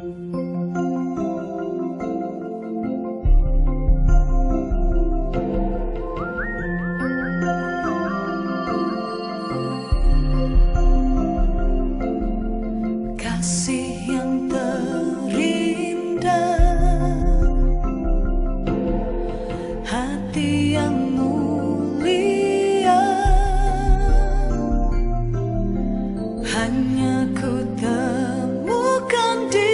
Kasih yang terindah, hati yang mulia, hanya ku temukan di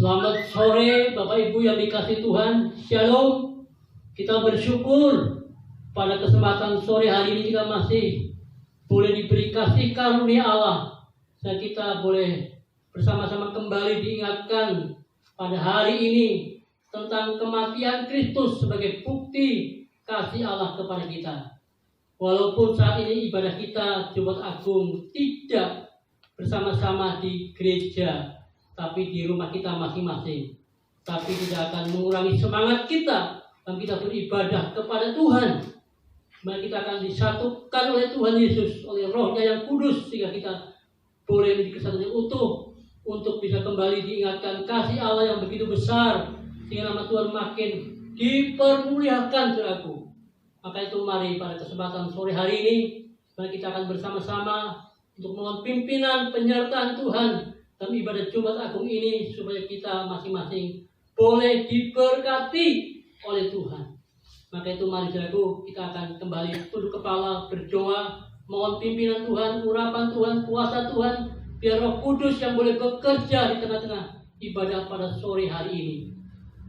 Selamat sore Bapak Ibu yang dikasihi Tuhan. Shalom. Kita bersyukur pada kesempatan sore hari ini kita masih boleh diberi kasih karunia Allah. Dan kita boleh bersama-sama kembali diingatkan pada hari ini tentang kematian Kristus sebagai bukti kasih Allah kepada kita. Walaupun saat ini ibadah kita Jumat Agung tidak bersama-sama di gereja, tapi di rumah kita masing-masing, tapi tidak akan mengurangi semangat kita dan kita beribadah kepada Tuhan. Maka kita akan disatukan oleh Tuhan Yesus, oleh Roh-Nya yang kudus, sehingga kita boleh menjadi kesatuan yang utuh untuk bisa kembali diingatkan kasih Allah yang begitu besar, sehingga nama Tuhan makin dipermuliakan, saudaraku. Maka itu mari pada kesempatan sore hari ini, mari kita akan bersama-sama untuk mohon pimpinan penyertaan Tuhan dalam ibadah Jumat Agung ini, supaya kita masing-masing boleh diberkati oleh Tuhan. Maka itu mari saudaraku, kita akan kembali tunduk kepala, berdoa, mohon pimpinan Tuhan, urapan Tuhan, kuasa Tuhan, biar Roh Kudus yang boleh bekerja di tengah-tengah ibadah pada sore hari ini.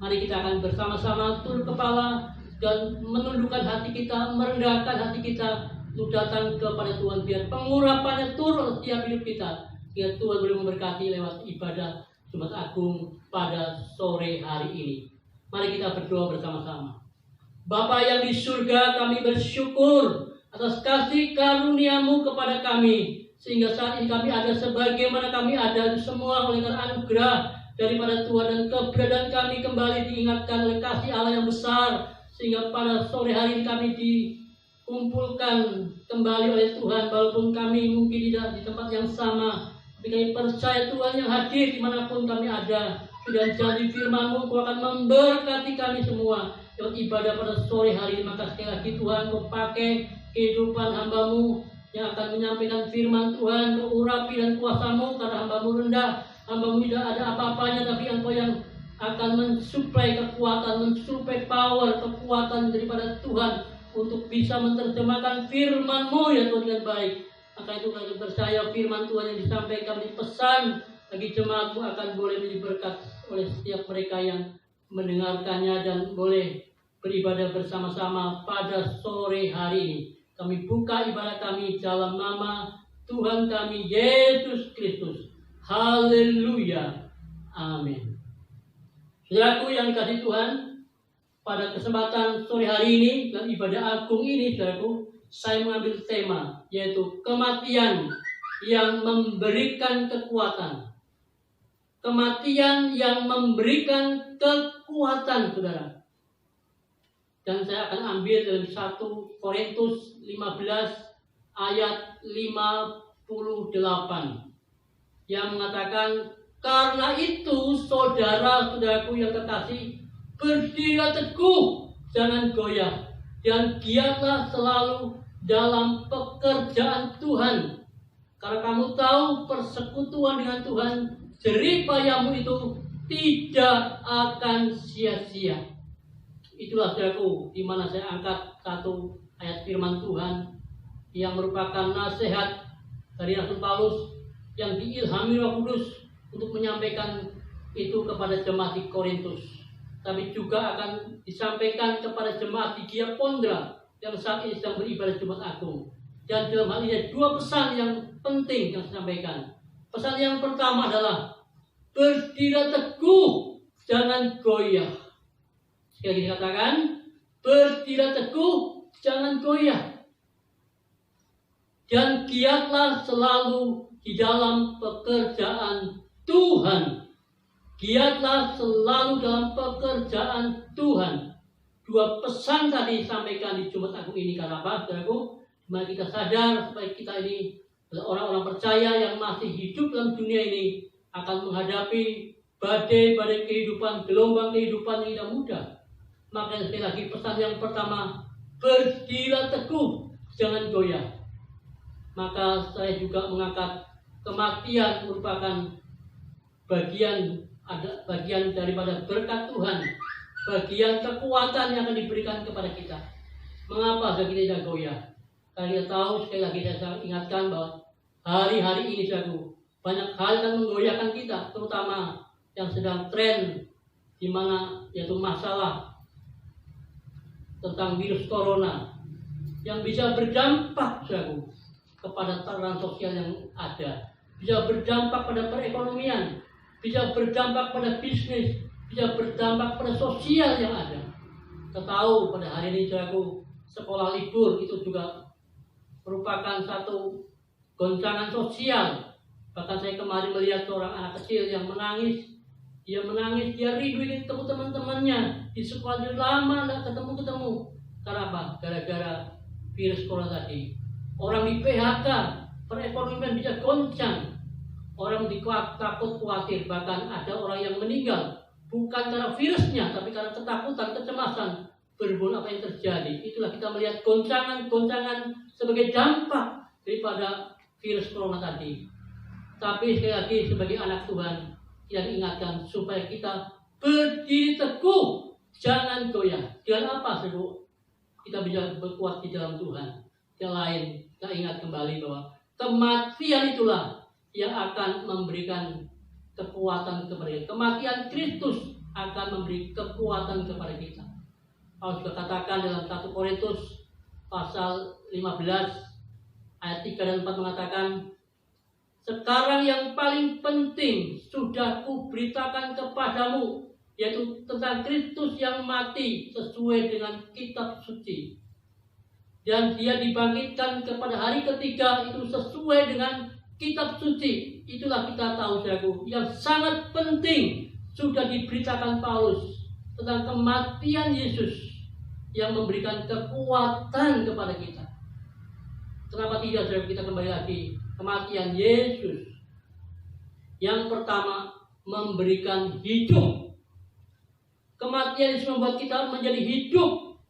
Mari kita akan bersama-sama tunduk kepala dan menundukkan hati kita, merendahkan hati kita untuk datang kepada Tuhan, biar pengurapannya turun setiap hidup kita, biar Tuhan boleh memberkati lewat ibadah Jumat Agung pada sore hari ini. Mari kita berdoa bersama-sama. Bapa yang di surga, kami bersyukur atas kasih karunia-Mu kepada kami, sehingga saat ini kami ada sebagaimana kami ada, semua oleh karena anugerah daripada Tuhan, dan keberadaan kami kembali diingatkan oleh kasih Allah yang besar, sehingga pada sore hari ini kami dikumpulkan kembali oleh Tuhan, walaupun kami mungkin tidak di tempat yang sama, tapi kami percaya Tuhan yang hadir dimanapun kami ada. Dan janji firman-Mu, Kau akan memberkati kami semua lewat ibadah pada sore hari ini. Maka sekali lagi Tuhan, Kau pakai kehidupan hamba-Mu yang akan menyampaikan firman Tuhan, Kau urapi dan kuasa-Mu, karena hamba-Mu rendah, hamba-Mu tidak ada apa-apanya, tapi Engkau yang akan mensuplai kekuatan, mensuplai power, kekuatan daripada Tuhan untuk bisa menerjemahkan firman-Mu ya Tuhan dengan baik. Maka itu kami percaya firman Tuhan yang disampaikan, dipesan bagi jemaat-Mu akan boleh menjadi berkat oleh setiap mereka yang mendengarkannya, dan boleh beribadah bersama-sama pada sore hari ini. Kami buka ibadah kami dalam nama Tuhan kami Yesus Kristus. Haleluya. Amin. Saudaraku yang dikasihi Tuhan, pada kesempatan sore hari ini dalam ibadah agung ini, saudaraku, saya mengambil tema, yaitu kematian yang memberikan kekuatan. Kematian yang memberikan kekuatan, saudara. Dan saya akan ambil dalam 1 Korintus 15 ayat 58 yang mengatakan, karena itu saudara-saudaraku yang kekasih, berdirilah teguh, jangan goyah, dan giatlah selalu dalam pekerjaan Tuhan. Karena kamu tahu persekutuan dengan Tuhan, jerih payahmu itu tidak akan sia-sia. Itulah saudaraku, di mana saya angkat satu ayat firman Tuhan yang merupakan nasihat dari Rasul Paulus yang diilhami Roh Kudus untuk menyampaikan itu kepada jemaat di Korintus, tapi juga akan disampaikan kepada jemaat di Giapondra yang saat ini sedang beribadah Jumat Agung. Dan dalam hal ini dua pesan yang penting yang saya sampaikan. Pesan yang pertama adalah berdirilah teguh, jangan goyah. Sekali lagi dikatakan, berdirilah teguh, jangan goyah. Dan giatlah selalu di dalam pekerjaan Tuhan. Giatlah selalu dalam pekerjaan Tuhan. Dua pesan tadi disampaikan di Jumat Agung ini. Karena apa, saudaraku? Mari kita sadar supaya kita ini adalah orang-orang percaya yang masih hidup dalam dunia ini, akan menghadapi badai-badai kehidupan, gelombang kehidupan yang tidak mudah. Maka sekali lagi pesan yang pertama, berdirilah teguh, jangan goyah. Maka saya juga mengangkat kematian merupakan bagian daripada berkat Tuhan, bagian kekuatan yang akan diberikan kepada kita. Mengapa kita tidak goyah? Karena kita tahu, sekali lagi saya ingatkan bahwa hari-hari ini banyak hal yang menggoyahkan kita, terutama yang sedang tren, di mana yaitu masalah tentang virus corona yang bisa berdampak kepada tatanan sosial yang ada, bisa berdampak pada perekonomian, bisa berdampak pada bisnis, bisa berdampak pada sosial yang ada. Kita tahu pada hari ini sekolah libur itu juga merupakan satu goncangan sosial. Bahkan saya kemarin melihat seorang anak kecil yang menangis. Dia menangis, dia rindu ingin ketemu teman-temannya di sekolah. Dia lama tidak ketemu. Karena apa? Gara-gara virus corona tadi. Orang di PHK, perekonomian bisa goncang. Orang takut khawatir, bahkan ada orang yang meninggal. Bukan karena virusnya, tapi karena ketakutan, kecemasan. Berhubung apa yang terjadi. Itulah kita melihat goncangan-goncangan sebagai dampak daripada virus corona tadi. Tapi sekali lagi sebagai anak Tuhan, yang ingatkan supaya kita berdiri teguh, jangan goyah. Dengan apa kita bisa berkuat di dalam Tuhan? Yang lain, kita ingat kembali bahwa kematian itulah yang akan memberikan kekuatan kepada kita. Kematian Kristus akan memberi kekuatan kepada kita. Paulus juga katakan dalam 1 Korintus pasal 15 ayat 3 dan 4 mengatakan, sekarang yang paling penting sudah kuberitakan kepadamu, yaitu tentang Kristus yang mati sesuai dengan kitab suci. Dan dia dibangkitkan kepada hari ketiga itu sesuai dengan kitab suci. Itulah kita tahu yang sangat penting sudah diberitakan Paulus tentang kematian Yesus yang memberikan kekuatan kepada kita. Kenapa tidak kita kembali lagi? Kematian Yesus yang pertama memberikan hidup. Kematian Yesus membuat kita menjadi hidup.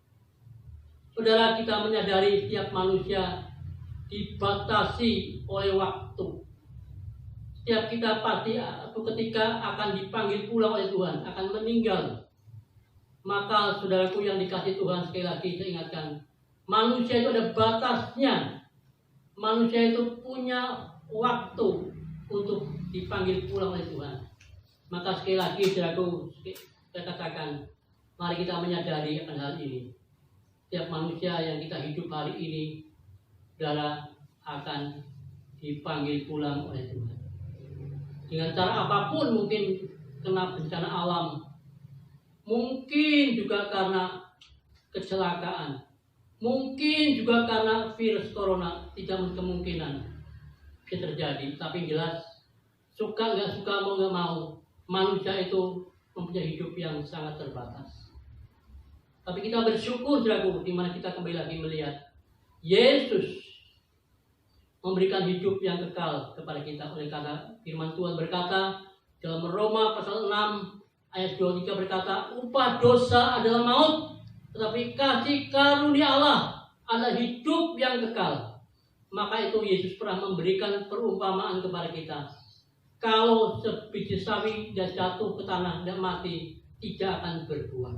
Saudara, kita menyadari setiap manusia dibatasi oleh waktu. Setiap kita pasti ketika akan dipanggil pulang oleh Tuhan, akan meninggal. Maka saudaraku yang dikasihi Tuhan, sekali lagi saya ingatkan, manusia itu ada batasnya. Manusia itu punya waktu untuk dipanggil pulang oleh Tuhan. Maka sekali lagi saudaraku, saya katakan, mari kita menyadari akan hal ini. Setiap manusia yang kita hidup hari ini, saudara, akan dipanggil pulang oleh Tuhan. Dengan cara apapun, mungkin kena bencana alam, mungkin juga karena kecelakaan, mungkin juga karena virus corona, tidak kemungkinan bisa terjadi. Tapi jelas, suka nggak suka, mau nggak mau, manusia itu mempunyai hidup yang sangat terbatas. Tapi kita bersyukur, saudaraku, di mana kita kembali lagi melihat Yesus memberikan hidup yang kekal kepada kita. Oleh karena firman Tuhan berkata dalam Roma pasal 6 ayat 23 berkata, upah dosa adalah maut, tetapi kasih karunia Allah adalah hidup yang kekal. Maka itu Yesus pernah memberikan perumpamaan kepada kita. Kalau sebiji sawi dan jatuh ke tanah dan mati, tidak akan berbuah.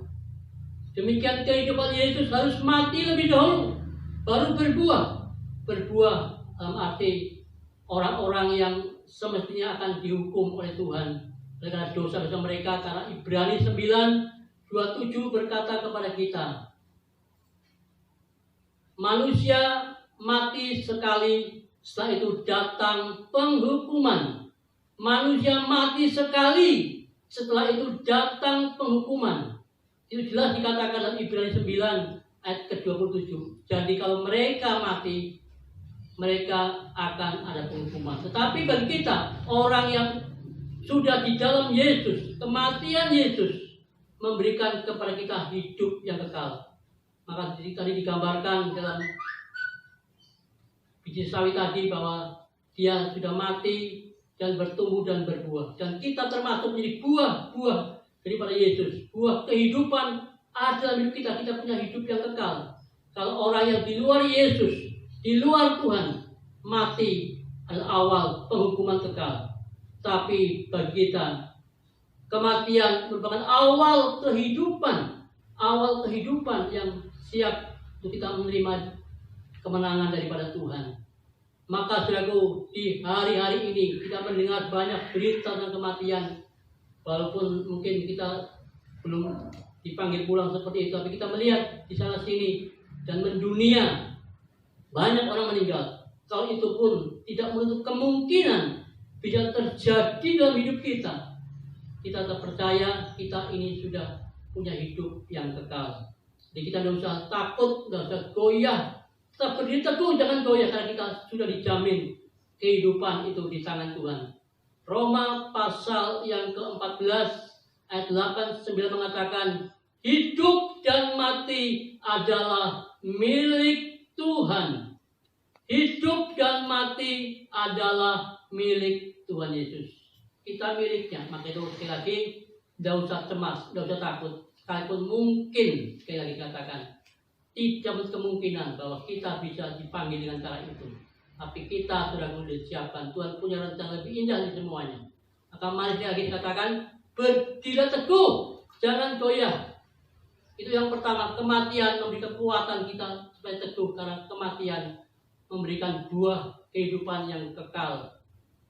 Demikian kehidupan Yesus harus mati lebih dahulu, baru berbuah. Berbuah dalam arti orang-orang yang semestinya akan dihukum oleh Tuhan karena dosa-dosa mereka. Karena Ibrani 9:27 berkata kepada kita, manusia mati sekali, setelah itu datang penghukuman. Manusia mati sekali, setelah itu datang penghukuman. Itu jelas dikatakan dalam Ibrani 9 ayat ke-27. Jadi kalau mereka mati, mereka akan ada penghukuman. Tetapi bagi kita, orang yang sudah di dalam Yesus, kematian Yesus memberikan kepada kita hidup yang kekal. Maka tadi digambarkan dalam biji sawi tadi bahwa dia sudah mati dan bertumbuh dan berbuah. Dan kita termasuk menjadi buah-buah daripada Yesus. Buah kehidupan ada dalam hidup kita. Kita punya hidup yang kekal. Kalau orang yang di luar Yesus, di luar Tuhan, mati adalah awal penghukuman kekal. Tapi bagi kita, kematian merupakan awal kehidupan. Awal kehidupan yang siap untuk kita menerima kemenangan daripada Tuhan. Maka saudaraku, di hari-hari ini kita mendengar banyak berita tentang kematian. Walaupun mungkin kita belum dipanggil pulang seperti itu, tapi kita melihat di sana sini dan mendunia banyak orang meninggal. Kalau itu pun tidak menutup kemungkinan bisa terjadi dalam hidup kita. Kita tetap percaya kita ini sudah punya hidup yang kekal. Jadi kita tidak usah takut, tidak usah goyah. Tetap berdiri teguh, jangan goyah, karena kita sudah dijamin kehidupan itu di tangan Tuhan. Roma pasal yang ke-14 ayat 8-9 mengatakan, hidup dan mati adalah milik Tuhan. Hidup dan mati adalah milik Tuhan Yesus. Kita miliknya. Maka itu sekali lagi, tidak usah cemas, tidak usah takut. Sekalipun mungkin, sekali lagi katakan, tidak kemungkinan bahwa kita bisa dipanggil dengan cara itu. Tapi kita sudah mulai disiapkan. Tuhan punya rencana lebih indah di semuanya. Maka mari sekali lagi dikatakan, berdiri teguh, jangan goyah. Itu yang pertama, kematian memberi kekuatan kita supaya teguh, karena kematian memberikan buah kehidupan yang kekal.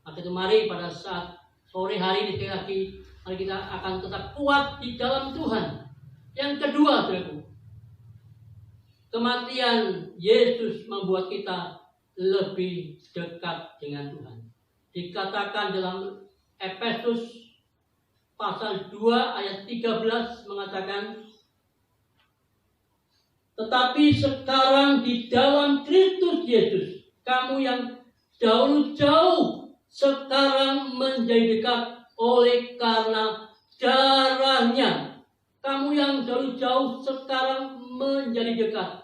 Maka itu mari pada saat sore hari ini sekali lagi, mari kita akan tetap kuat di dalam Tuhan. Yang kedua, saudaraku, kematian Yesus membuat kita lebih dekat dengan Tuhan. Dikatakan dalam Efesus pasal 2 ayat 13 mengatakan, tetapi sekarang di dalam Kristus Yesus, kamu yang dahulu jauh, sekarang menjadi dekat oleh karena darahnya. Kamu yang dahulu jauh, sekarang menjadi dekat.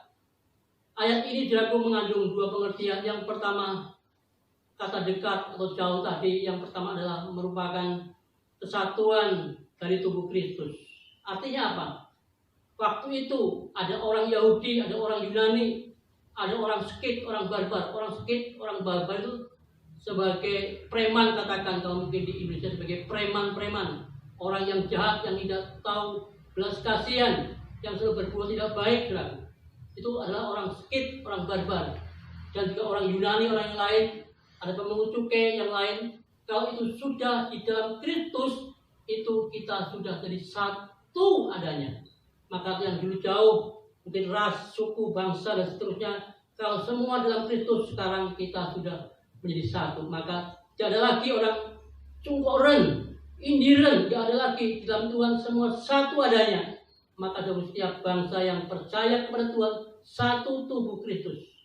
Ayat ini saudaraku mengandung dua pengertian. Yang pertama, kata dekat atau jauh tadi, yang pertama adalah merupakan kesatuan dari tubuh Kristus. Artinya apa? Waktu itu ada orang Yahudi, ada orang Yunani, ada orang Skit, orang barbar. Orang Skit, orang barbar itu sebagai preman, katakan kalau mungkin di Indonesia sebagai preman-preman. Orang yang jahat, yang tidak tahu belas kasihan, yang selalu berbuat tidak baik. Itu adalah orang Skit, orang barbar. Dan juga orang Yunani, orang yang lain, ada pemungut cukai yang lain. Kalau itu sudah di dalam Kristus, itu kita sudah jadi satu adanya. Maka yang dulu jauh, mungkin ras, suku, bangsa, dan seterusnya, kalau semua dalam Kristus, sekarang kita sudah menjadi satu. Maka tidak ada lagi orang cungkoren, indiren, tidak ada lagi. Dalam Tuhan semua satu adanya. Maka dalam setiap bangsa yang percaya kepada Tuhan, satu tubuh Kristus.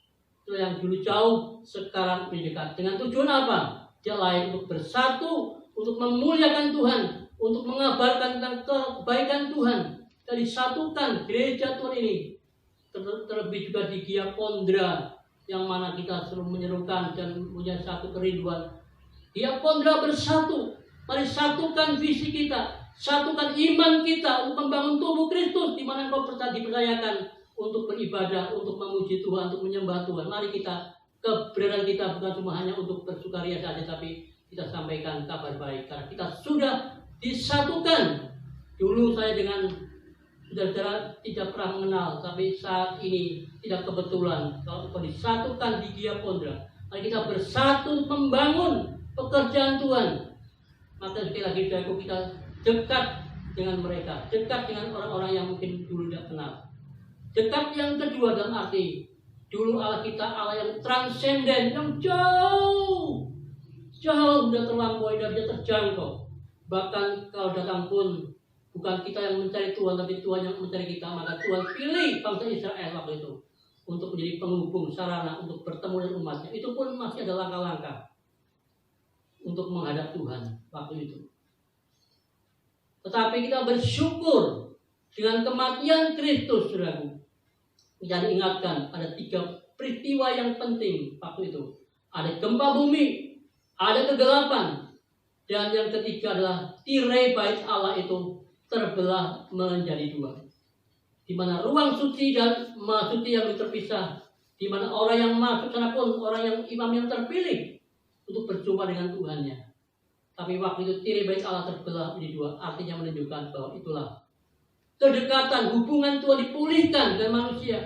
Itu yang dulu jauh, sekarang mendekat. Dengan tujuan apa? Tidak lain untuk bersatu, untuk memuliakan Tuhan, untuk mengabarkan tentang kebaikan Tuhan. Dan disatukan gereja Tuhan ini. Terlebih juga di Gia Pondra, yang mana kita selalu menyerukan dan punya satu kerinduan. Gia Pondra bersatu. Mari satukan visi kita. Satukan iman kita untuk membangun tubuh Kristus, di mana engkau dipercayakan untuk beribadah, untuk memuji Tuhan, untuk menyembah Tuhan. Mari kita, keberadaan kita bukan cuma hanya untuk bersukaria saja, tapi kita sampaikan kabar baik. Karena kita sudah disatukan. Dulu saya dengan saudara-saudara tidak pernah mengenal, tapi saat ini tidak kebetulan kalau disatukan di Gia Pondra. Mari kita bersatu membangun pekerjaan Tuhan. Maka sekali lagi kita dekat dengan mereka, dekat dengan orang-orang yang mungkin dulu tidak kenal. Dekat yang kedua dalam arti, dulu Allah kita Allah yang transenden, yang jauh, jauh sudah terlampaui, tidak bisa terjangkau. Bahkan kalau datang pun, bukan kita yang mencari Tuhan, tapi Tuhan yang mencari kita. Maka Tuhan pilih bangsa Israel waktu itu untuk menjadi penghubung, sarana untuk bertemu dengan umatnya. Itu pun masih ada langkah-langkah untuk menghadap Tuhan waktu itu. Tetapi kita bersyukur dengan kematian Kristus, saudaraku. Kita diingatkan ada 3 peristiwa yang penting waktu itu. Ada gempa bumi, ada kegelapan, dan yang ketiga adalah tirai bait Allah itu terbelah menjadi 2. Di mana ruang suci dan maha suci yang terpisah, di mana orang yang masuk sana pun orang yang imam yang terpilih untuk berjumpa dengan Tuhannya. Tapi waktu itu tirai bait Allah terbelah menjadi 2, artinya menunjukkan bahwa itulah kedekatan, hubungan Tuhan dipulihkan dengan manusia.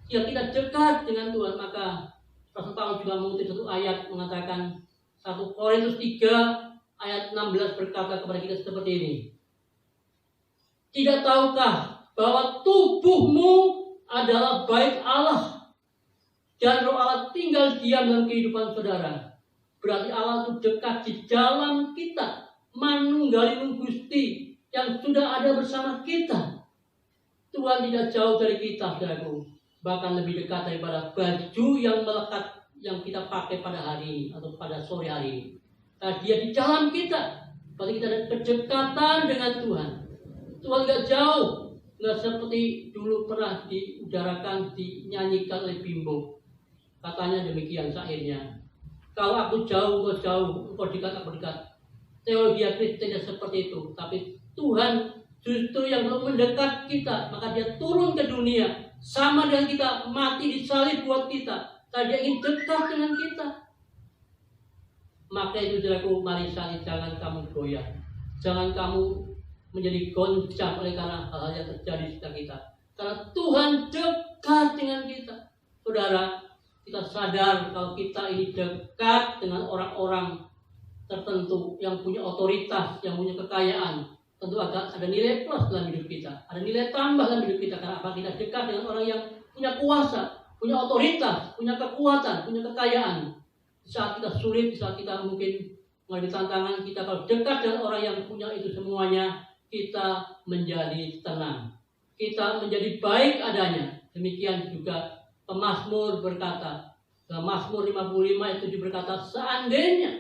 Jika kita dekat dengan Tuhan, maka Rasul Paulus juga mengutip satu ayat mengatakan 1 Korintus 3 ayat 16 berkata kepada kita seperti ini. Tidak tahukah bahwa tubuhmu adalah bait Allah dan Roh Allah tinggal diam dalam kehidupan saudara. Berarti Allah itu dekat di dalam kita, manunggalipun Gusti yang sudah ada bersama kita. Tuhan tidak jauh dari kita, saudaraku. Bahkan lebih dekat daripada baju yang melekat yang kita pakai pada hari ini atau pada sore hari ini. Nah, Dia di dalam kita. Berarti kita ada kedekatan dengan Tuhan. Tuhan gak jauh, gak seperti dulu pernah diudarakan, dinyanyikan oleh Bimbo. Katanya demikian syairnya. Kalau aku jauh, engkau jauh, engkau dekat, aku dekat. Teologi Kristen tidak seperti itu. Tapi Tuhan justru yang belum mendekat kita, maka Dia turun ke dunia. Sama dengan kita, mati di salib buat kita. Tadi Dia ingin dekat dengan kita. Maka itu saudaraku, mari sekali jangan kamu goyah. Jangan kamu menjadi goncang oleh karena hal-hal yang terjadi di sekitar kita. Karena Tuhan dekat dengan kita. Saudara, kita sadar kalau kita ini dekat dengan orang-orang tertentu yang punya otoritas, yang punya kekayaan. Tentu ada nilai plus dalam hidup kita. Ada nilai tambah dalam hidup kita. Karena apa? Kita dekat dengan orang yang punya kuasa, punya otoritas, punya kekuatan, punya kekayaan. Di saat kita sulit, di saat kita mungkin menghadapi tantangan, kita kalau dekat dengan orang yang punya itu semuanya, kita menjadi tenang. Kita menjadi baik adanya. Demikian juga pemazmur berkata, dalam Mazmur 55 ayat 7 berkata, seandainya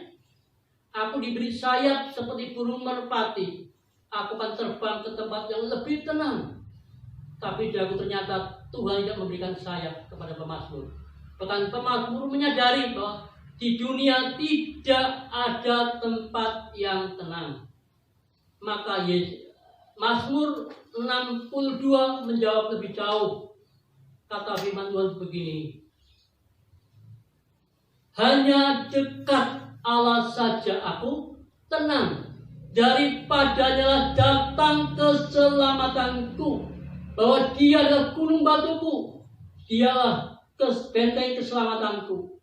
aku diberi sayap seperti burung merpati, aku akan terbang ke tempat yang lebih tenang. Tapi ternyata Tuhan tidak memberikan sayap kepada pemazmur. Bahkan pemazmur menyadari bahwa di dunia tidak ada tempat yang tenang. Maka Mazmur 62 menjawab lebih jauh. Kata firman Tuhan begini. Hanya dekat Allah saja aku tenang. Daripadanya datang keselamatanku. Bahwa Dia adalah gunung batuku. Dialah benteng keselamatanku.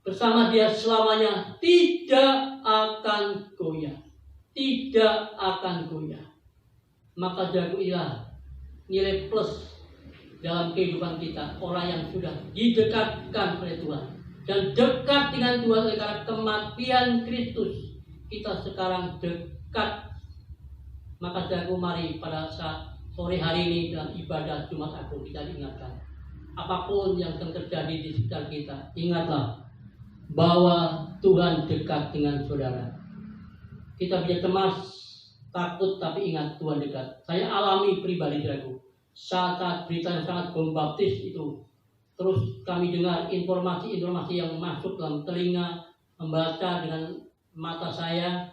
Bersama Dia selamanya tidak akan goyah. Tidak akan goyah. Maka jagoilah nilai plus dalam kehidupan kita. Orang yang sudah didekatkan oleh Tuhan. Dan dekat dengan Tuhan oleh karena kematian Kristus. Kita sekarang dekat. Maka jago mari pada saat sore hari ini dalam ibadah Jumat Agung kita diingatkan. Apapun yang akan terjadi di sekitar kita. Ingatlah bahwa Tuhan dekat dengan saudara. Kita bisa cemas, takut, tapi ingat Tuhan dekat. Saya alami pribadi saudaraku. Saat berita yang sangat bombastis itu, terus kami dengar informasi-informasi yang masuk dalam telinga, membaca dengan mata saya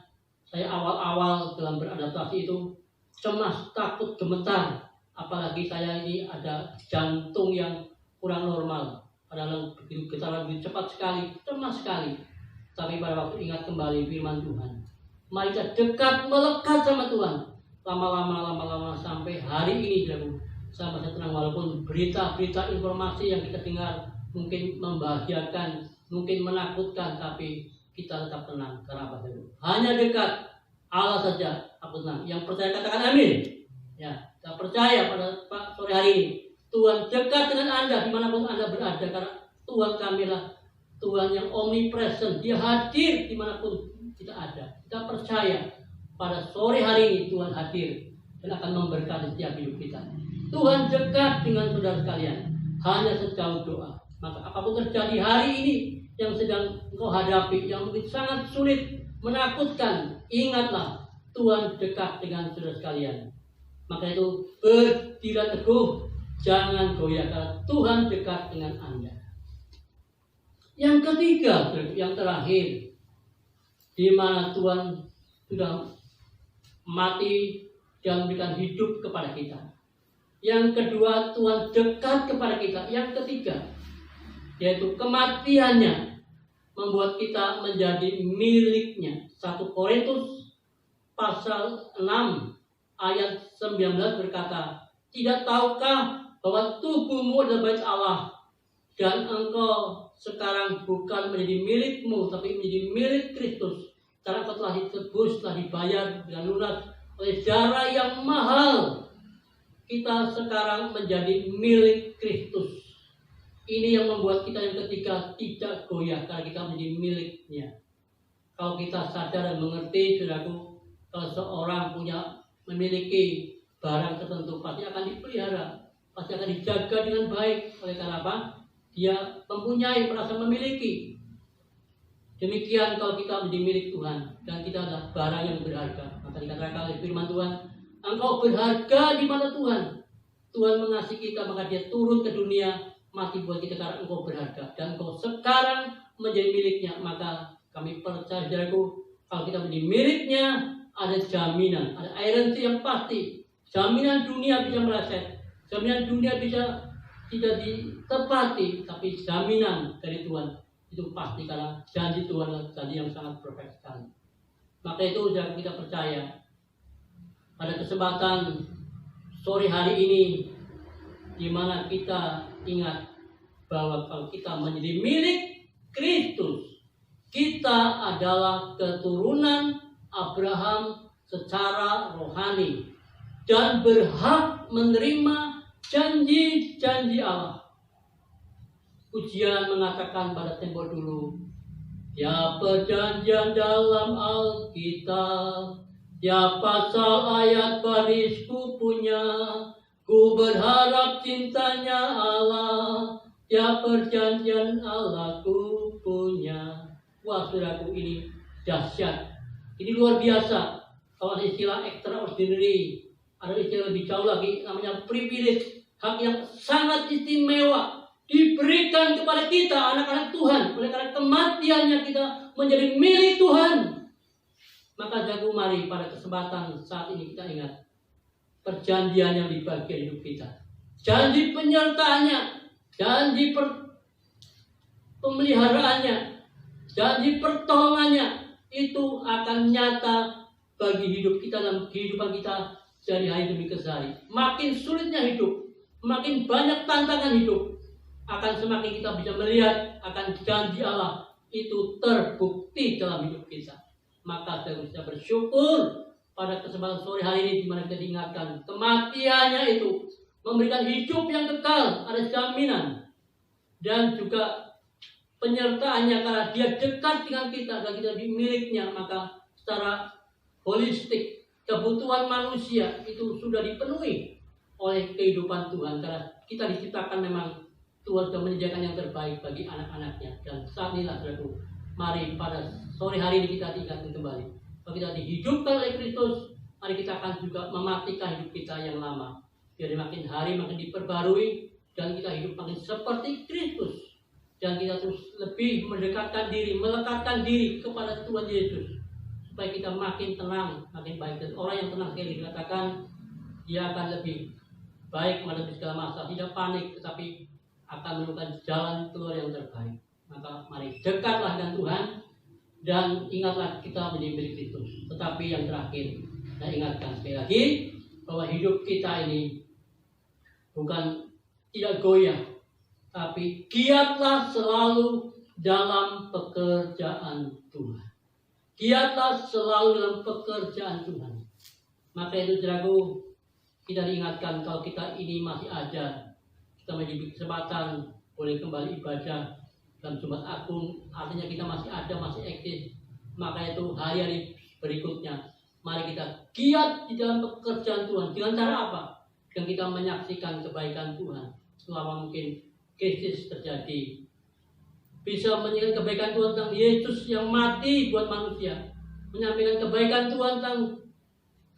awal-awal dalam beradaptasi itu cemas, takut, gemetar. Apalagi saya ini ada jantung yang kurang normal. Padahal getaran begitu cepat sekali, cemas sekali. Tapi pada waktu ingat kembali firman Tuhan. Mari kita dekat, melekat sama Tuhan. Lama-lama sampai hari ini, sama saya tenang walaupun berita-berita informasi yang kita dengar mungkin membahagiakan, mungkin menakutkan, tapi kita tetap tenang. Karena apa? Hanya dekat Allah saja aku tenang. Yang percaya katakan amin. Ya, kita percaya pada sore hari ini. Tuhan dekat dengan Anda dimanapun Anda berada. Karena Tuhan kamilah Tuhan yang omnipresent. Dia hadir dimanapun kita ada. Kita percaya pada sore hari ini Tuhan hadir dan akan memberkati setiap hidup kita. Tuhan dekat dengan saudara sekalian. Hanya sejauh doa. Maka apapun terjadi hari ini yang sedang engkau hadapi, yang mungkin sangat sulit, menakutkan, ingatlah Tuhan dekat dengan saudara sekalian. Maka itu berdiri teguh. Jangan goyah karena Tuhan dekat dengan Anda. Yang ketiga, yang terakhir, di mana Tuhan sudah mati dan memberikan hidup kepada kita. Yang kedua, Tuhan dekat kepada kita. Yang ketiga, yaitu kematiannya membuat kita menjadi miliknya. 1 Korintus pasal 6 ayat 19 berkata, tidak tahukah bahwa tubuhmu adalah bait Allah dan engkau sekarang bukan menjadi milikmu tapi menjadi milik Kristus. karena engkau telah ditebus, telah dibayar dengan lunas oleh darah yang mahal. Kita sekarang menjadi milik Kristus. Ini yang membuat kita yang ketiga tidak goyah karena kita menjadi miliknya. Kalau kita sadar dan mengerti, saudaraku, kalau seorang memiliki barang tertentu pasti akan dipelihara, pasti akan dijaga dengan baik. Oleh karena apa? Dia mempunyai, merasa memiliki. Demikian kalau kita menjadi milik Tuhan dan kita adalah barang yang berharga. Maka dikatakan oleh firman Tuhan, engkau berharga di mata Tuhan. Tuhan mengasihi kita, maka dia turun ke dunia, mati buat kita karena engkau berharga. Dan engkau sekarang menjadi miliknya. Maka kami percaya, saudaraku, kalau kita menjadi miliknya, ada jaminan, ada garansi yang pasti. Jaminan dunia bisa meleset, jaminan dunia bisa tidak ditepati, tapi jaminan dari Tuhan itu pasti karena janji Tuhan adalah janji yang sangat perfect sekali. Maka itu sudah kita percaya. Pada kesempatan sore hari ini, di mana kita ingat bahwa kalau kita menjadi milik Kristus, kita adalah keturunan Abraham secara rohani dan berhak menerima janji-janji Allah. Ujian mengatakan pada tempo dulu, ya perjanjian dalam Alkitab, ya pasal ayat baris ku punya, ku berharap cintanya Allah, ya perjanjian Allah ku punya. Wah, saudaraku, ini dahsyat, ini luar biasa. Kalau ada istilah extraordinary, ada istilah lebih jauh lagi, namanya privilege, hak yang sangat istimewa diberikan kepada kita, anak-anak Tuhan. Oleh karena kematiannya kita menjadi milik Tuhan. Maka jago, mari pada kesempatan saat ini kita ingat perjanjian yang di bagian hidup kita, janji penyertaannya, janji pemeliharaannya, janji pertolongannya, itu akan nyata bagi hidup kita dan kehidupan kita dari hari demi hari. Makin sulitnya hidup, makin banyak tantangan hidup, akan semakin kita bisa melihat akan janji Allah itu terbukti dalam hidup kita. Maka saya bisa bersyukur pada kesempatan sore hari ini, di mana kita diingatkan kematiannya itu memberikan hidup yang kekal, ada jaminan, dan juga penyertaannya karena dia dekat dengan kita dan kita miliknya. Maka secara holistik kebutuhan manusia itu sudah dipenuhi oleh kehidupan Tuhan, karena kita diciptakan memang Tuhan sudah menyediakan yang terbaik bagi anak-anaknya. Dan saat inilah, saudaraku, mari pada sore hari ini kita diingatkan kembali, kalau kita dihidupkan oleh Kristus, mari kita akan juga mematikan hidup kita yang lama, biar makin hari makin diperbarui dan kita hidup makin seperti Kristus, dan kita terus lebih mendekatkan diri, melekatkan diri kepada Tuhan Yesus, supaya kita makin tenang, makin baik. Dan orang yang tenang sekali dikatakan dia akan lebih baik menghadapi segala masalah, tidak panik, tetapi akan menemukan jalan keluar yang terbaik. Maka mari dekatlah dengan Tuhan dan ingatlah kita menjadi milik Kristus. Tetapi yang terakhir, saya ingatkan sekali lagi bahwa hidup kita ini bukan tidak goyah, tapi giatlah selalu dalam pekerjaan Tuhan. Giatlah selalu dalam pekerjaan Tuhan. Maka itu, saudaraku, kita diingatkan kalau kita ini masih ada, kita menjadi kesempatan boleh kembali ibadah dalam Jumat Agung, artinya kita masih ada, masih eksis. Maka itu hari-hari berikutnya, mari kita giat di dalam pekerjaan Tuhan. Dengan cara apa? Dengan kita menyaksikan kebaikan Tuhan selama mungkin krisis terjadi. Bisa menyampaikan kebaikan Tuhan tentang Yesus yang mati buat manusia, menyampaikan kebaikan Tuhan tentang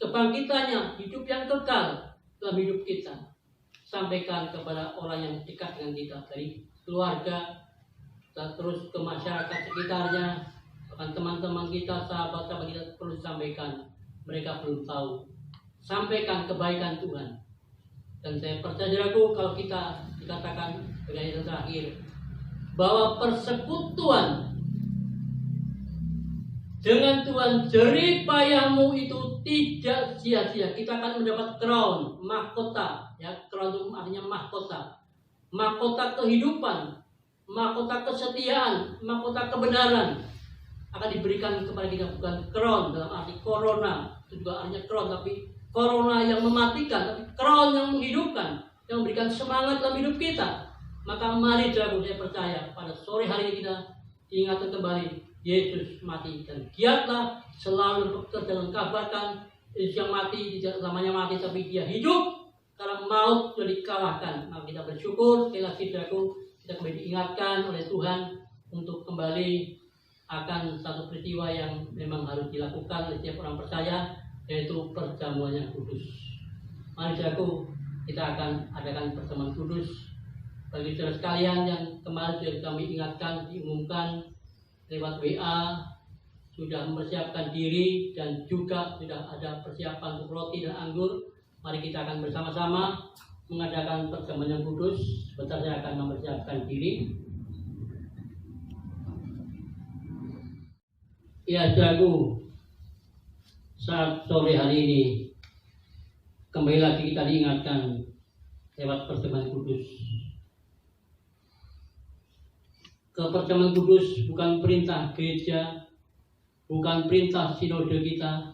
kebangkitannya, hidup yang kekal dalam hidup kita. Sampaikan kepada orang yang dekat dengan kita, dari keluarga, dan terus ke masyarakat sekitarnya, bahkan teman-teman kita, sahabat-sahabat kita perlu sampaikan. Mereka belum tahu. Sampaikan kebaikan Tuhan. Dan saya percaya, saudaraku, kalau kita dikatakan sebagai yang terakhir, bahwa persekutuan dengan Tuhan, jerih payahmu itu tidak sia-sia. Kita akan mendapat crown, mahkota. Ya, crown itu artinya mahkota. Mahkota kehidupan, mahkota kesetiaan, mahkota kebenaran. akan diberikan kepada kita, bukan crown dalam arti corona, itu juga artinya crown, tapi corona yang mematikan, tapi crown yang menghidupkan, yang memberikan semangat dalam hidup kita. Maka mari saudaraku, saya percaya pada sore hari ini kita diingatkan kembali Yesus mati, dan giatlah selalu bekerja dan kabarkan Yesus yang mati tidak selamanya mati, tapi dia hidup karena maut sudah dikalahkan. Maka kita bersyukur sekali lagi saudaraku, kita kembali diingatkan oleh Tuhan untuk kembali akan satu peristiwa yang memang harus dilakukan oleh setiap orang percaya, yaitu perjamuan yang kudus. Mari saudaraku, kita akan adakan pertemuan kudus. Bagi saudara sekalian yang kemarin sudah kami ingatkan, diumumkan lewat WA, sudah mempersiapkan diri dan juga sudah ada persiapan untuk roti dan anggur. Mari kita akan bersama-sama mengadakan pertemuan yang kudus. Sebentar saya akan mempersiapkan diri. Ya saudaraku, saat sore hari ini kembali lagi kita diingatkan lewat pertemuan kudus. Pertemuan kudus bukan perintah gereja, bukan perintah sinode kita,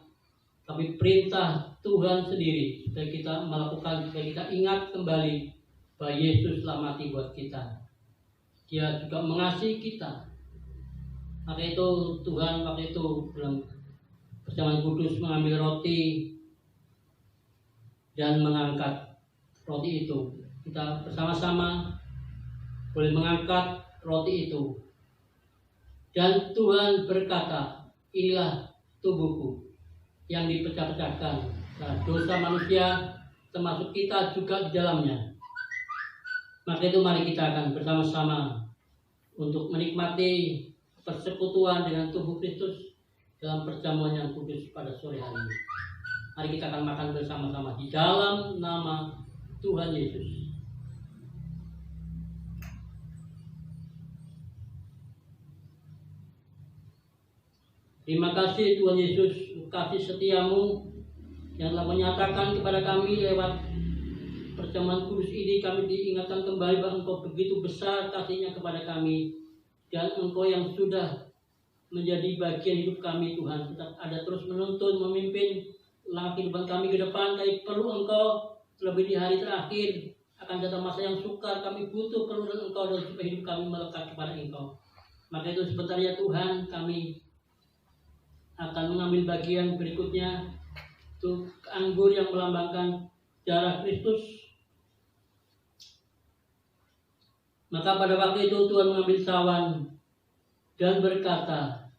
tapi perintah Tuhan sendiri supaya kita melakukan, supaya kita ingat kembali bahwa Yesus telah mati buat kita. Dia juga mengasihi kita. Maka itu Tuhan waktu itu dalam perjamuan kudus mengambil roti dan mengangkat roti itu. Kita bersama-sama boleh mengangkat roti itu. Dan Tuhan berkata, inilah tubuhku yang dipecah-pecahkan. Nah, dosa manusia termasuk kita juga di dalamnya. Maka itu mari kita akan bersama-sama untuk menikmati persekutuan dengan tubuh Kristus dalam perjamuan yang kudus pada sore hari ini. Mari kita akan makan bersama-sama di dalam nama Tuhan Yesus. Terima kasih Tuhan Yesus, kasih setiamu yang telah menyatakan kepada kami lewat perjamuan kudus ini. Kami diingatkan kembali bahwa Engkau begitu besar kasihnya kepada kami. Dan Engkau yang sudah menjadi bagian hidup kami Tuhan, tetap ada terus menuntun, memimpin langkah kehidupan kami ke depan. Kami perlu Engkau, terlebih di hari terakhir akan datang masa yang sukar. Kami butuh perlindungan Engkau dan supaya hidup kami melekat kepada Engkau. Maka itu sebentar ya Tuhan, kami akan mengambil bagian berikutnya, itu anggur yang melambangkan darah Kristus. Maka pada waktu itu Tuhan mengambil sawan dan berkata,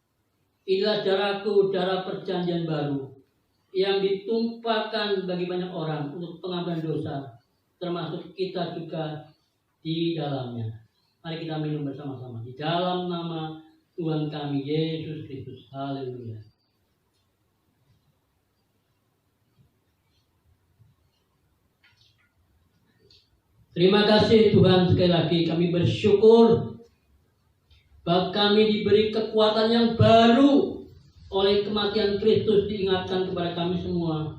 inilah darahku, darah perjanjian baru, yang ditumpahkan bagi banyak orang untuk pengampunan dosa, termasuk kita juga di dalamnya. Mari kita minum bersama-sama di dalam nama Tuhan kami Yesus Kristus. Haleluya. Terima kasih Tuhan, sekali lagi kami bersyukur bahwa kami diberi kekuatan yang baru oleh kematian Kristus. Diingatkan kepada kami semua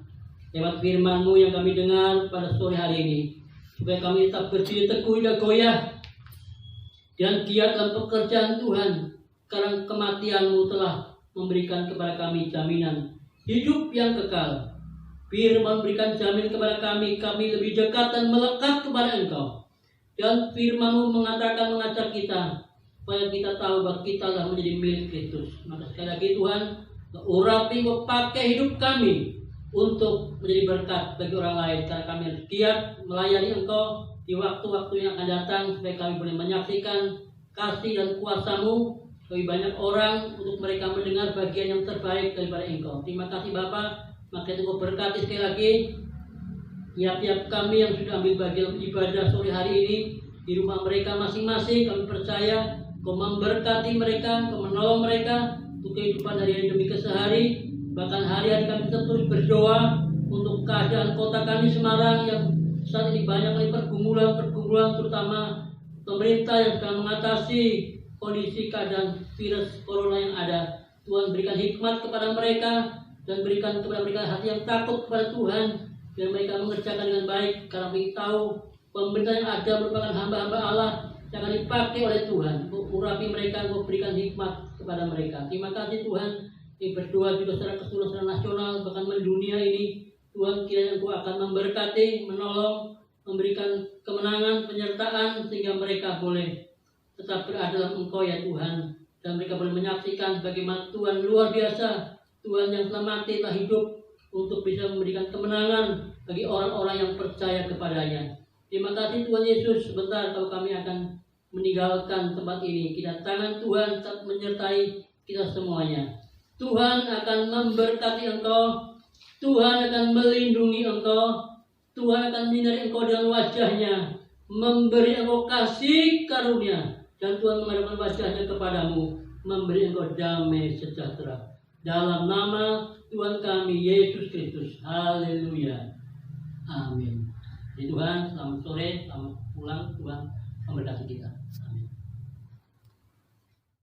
lewat firman-Mu yang kami dengar pada sore hari ini, supaya kami tetap berdiri teguh, tidak goyah dan giat dalam pekerjaan Tuhan, karena kematian-Mu telah memberikan kepada kami jaminan hidup yang kekal. Firman berikan jamin kepada kami lebih dekat dan melekat kepada Engkau. Dan firman-Mu mengatakan, mengajak kita supaya kita tahu bahwa kita telah menjadi milik Kristus. Maka sekali lagi Tuhan, urapi, pakai hidup kami untuk menjadi berkat bagi orang lain, karena kami harus giat melayani Engkau di waktu-waktu yang akan datang, supaya kami boleh menyaksikan kasih dan kuasa-Mu bagi banyak orang, untuk mereka mendengar bagian yang terbaik daripada Engkau. Terima kasih Bapa. Maka itu Kau berkati sekali lagi tiap-tiap kami yang sudah ambil bagian ibadah sore hari ini di rumah mereka masing-masing. Kami percaya Kau memberkati mereka, Kau menolong mereka untuk kehidupan hari demi kesehari. Bahkan hari-hari kami terus berdoa untuk keadaan kota kami Semarang yang saat ini banyak kali pergumulan, terutama pemerintah yang sedang mengatasi kondisi keadaan virus corona yang ada. Tuhan berikan hikmat kepada mereka dan berikan kepada mereka hati yang takut kepada Tuhan, dan mereka mengerjakan dengan baik, karena mereka tahu Pemerintah yang ada merupakan hamba-hamba Allah yang akan dipakai oleh Tuhan untuk urapi mereka, untuk berikan hikmat kepada mereka. Terima kasih Tuhan. Ini berdoa juga secara keseluruhan, secara nasional, bahkan mendunia ini. Tuhan, kiranya Engkau akan memberkati, menolong, memberikan kemenangan, penyertaan, sehingga mereka boleh tetap berada dalam Engkau ya Tuhan. Dan mereka boleh menyaksikan bagaimana Tuhan luar biasa. Tuhan yang telah mati, telah hidup untuk bisa memberikan kemenangan bagi orang-orang yang percaya kepadanya. Terima kasih Tuhan Yesus. Sebentar kalau kami akan meninggalkan tempat ini, kedatangan Tuhan tetap menyertai kita semuanya. Tuhan akan memberkati engkau, Tuhan akan melindungi engkau, Tuhan akan menyinari engkau dengan wajahnya, memberi engkau kasih karunia, dan Tuhan menghadapkan wajahnya kepadamu, memberi engkau damai sejahtera. Dalam nama Tuhan kami Yesus Kristus. Haleluya. Amin. Jadi Tuhan, selamat sore, selamat pulang. Tuhan memberkati kita.